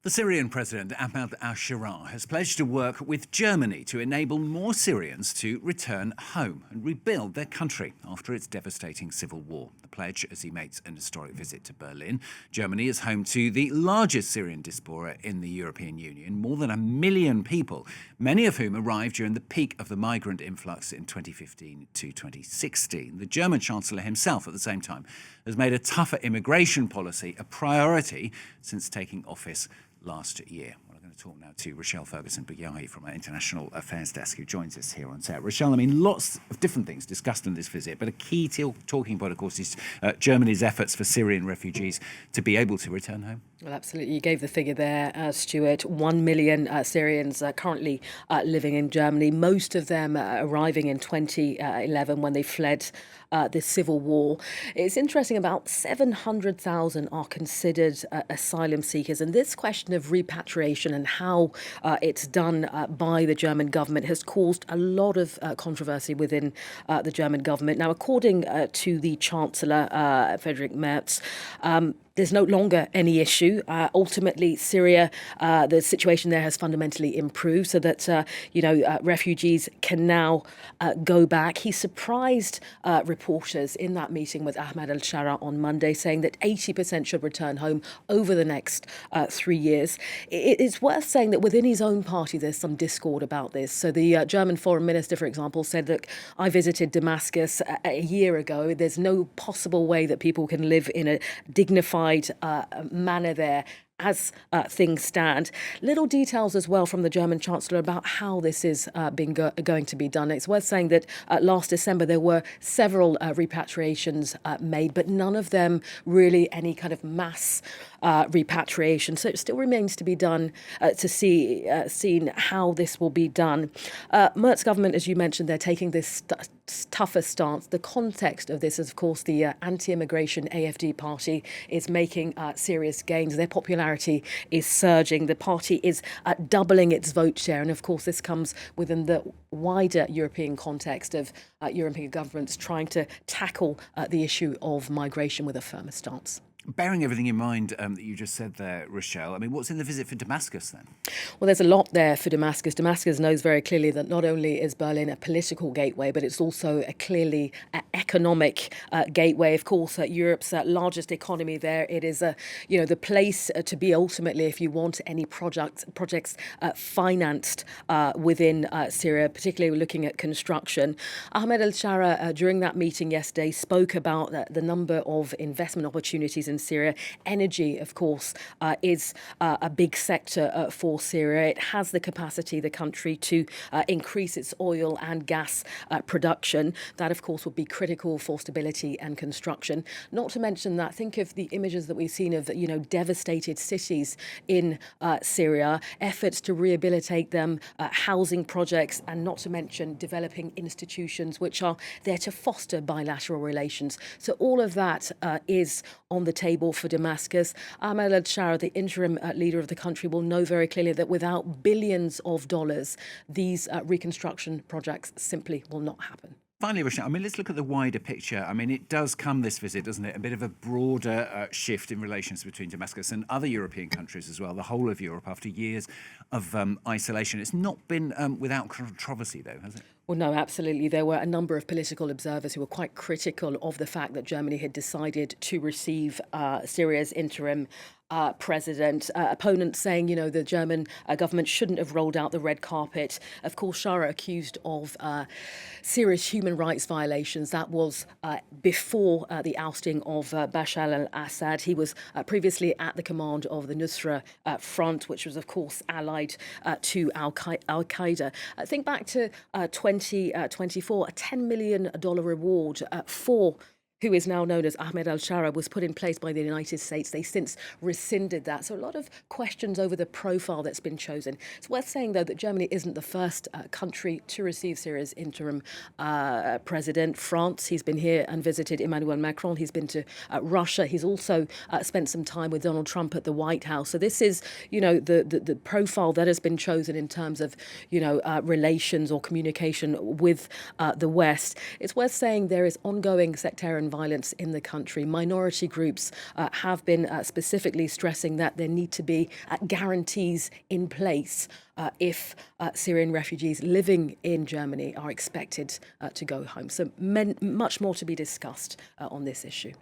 The Syrian President Ahmed al-Sharaa has pledged to work with Germany to enable more Syrians to return home and rebuild their country after its devastating civil war. The pledge as he makes an historic visit to Berlin. Germany is home to the largest Syrian diaspora in the European Union, more than 1 million people, many of whom arrived during the peak of the migrant influx in 2015 to 2016. The German Chancellor himself, at the same time, has made a tougher immigration policy a priority since taking office last year. Well, I'm going to talk now to Rochelle Ferguson Bouyahi from our International Affairs Desk, who joins us here on set. Rochelle, I mean, lots of different things discussed in this visit, but a key talking point, of course, is Germany's efforts for Syrian refugees to be able to return home. Well, absolutely. You gave the figure there, Stuart. 1 million Syrians currently living in Germany, most of them arriving in 2011 when they fled the civil war. It's interesting, about 700,000 are considered asylum seekers. And this question of repatriation and how it's done by the German government has caused a lot of controversy within the German government. Now, according to the Chancellor, Friedrich Merz, there's no longer any issue. Ultimately, Syria, the situation there has fundamentally improved so that, refugees can now go back. He surprised reporters in that meeting with Ahmed al-Sharaa on Monday, saying that 80% should return home over the next 3 years. It's worth saying that within his own party, there's some discord about this. So the German foreign minister, for example, said, look, I visited Damascus a year ago. There's no possible way that people can live in a dignified manner there as things stand. Little details as well from the German Chancellor about how this is going to be done. It's worth saying that last December there were several repatriations made, but none of them really any kind of mass repatriation. So it still remains to be done to seen how this will be done. Merz government, as you mentioned, they're taking this tougher stance. The context of this is, of course, the anti-immigration AfD party is making serious gains. Their popularity is surging. The party is doubling its vote share. And of course, this comes within the wider European context of European governments trying to tackle the issue of migration with a firmer stance. Bearing everything in mind that you just said there, Rochelle, I mean, what's in the visit for Damascus then? Well, there's a lot there for Damascus. Damascus knows very clearly that not only is Berlin a political gateway, but it's also a clearly economic gateway. Of course, Europe's largest economy there. It is, the place to be ultimately if you want any projects financed within Syria, particularly looking at construction. Ahmed al-Sharaa, during that meeting yesterday, spoke about the number of investment opportunities in Syria. Energy, of course, is a big sector for Syria. It has the capacity, the country, to increase its oil and gas production. That, of course, would be critical for stability and construction. Not to mention that, think of the images that we've seen of, devastated cities in Syria, efforts to rehabilitate them, housing projects, and not to mention developing institutions which are there to foster bilateral relations. So all of that is on the table for Damascus. Ahmed al-Sharaa, the interim leader of the country, will know very clearly that without billions of dollars, these reconstruction projects simply will not happen. Finally, Rochelle, I mean, let's look at the wider picture. I mean, it does come, this visit, doesn't it? A bit of a broader shift in relations between Damascus and other European countries as well, the whole of Europe, after years of isolation. It's not been without controversy, though, has it? Well, no, absolutely. There were a number of political observers who were quite critical of the fact that Germany had decided to receive Syria's interim president. Opponents saying, the German government shouldn't have rolled out the red carpet. Of course, Sharaa accused of serious human rights violations. That was before the ousting of Bashar al-Assad. He was previously at the command of the Nusra Front, which was, of course, allied to al-Qaeda. Think back to 2024, a $10 million reward for who is now known as Ahmed al-Sharaa, was put in place by the United States. They since rescinded that. So a lot of questions over the profile that's been chosen. It's worth saying, though, that Germany isn't the first country to receive Syria's interim president. France, he's been here and visited Emmanuel Macron. He's been to Russia. He's also spent some time with Donald Trump at the White House. So this is, the profile that has been chosen in terms of, relations or communication with the West. It's worth saying there is ongoing sectarian violence in the country. Minority groups have been specifically stressing that there need to be guarantees in place if Syrian refugees living in Germany are expected to go home. So much more to be discussed on this issue.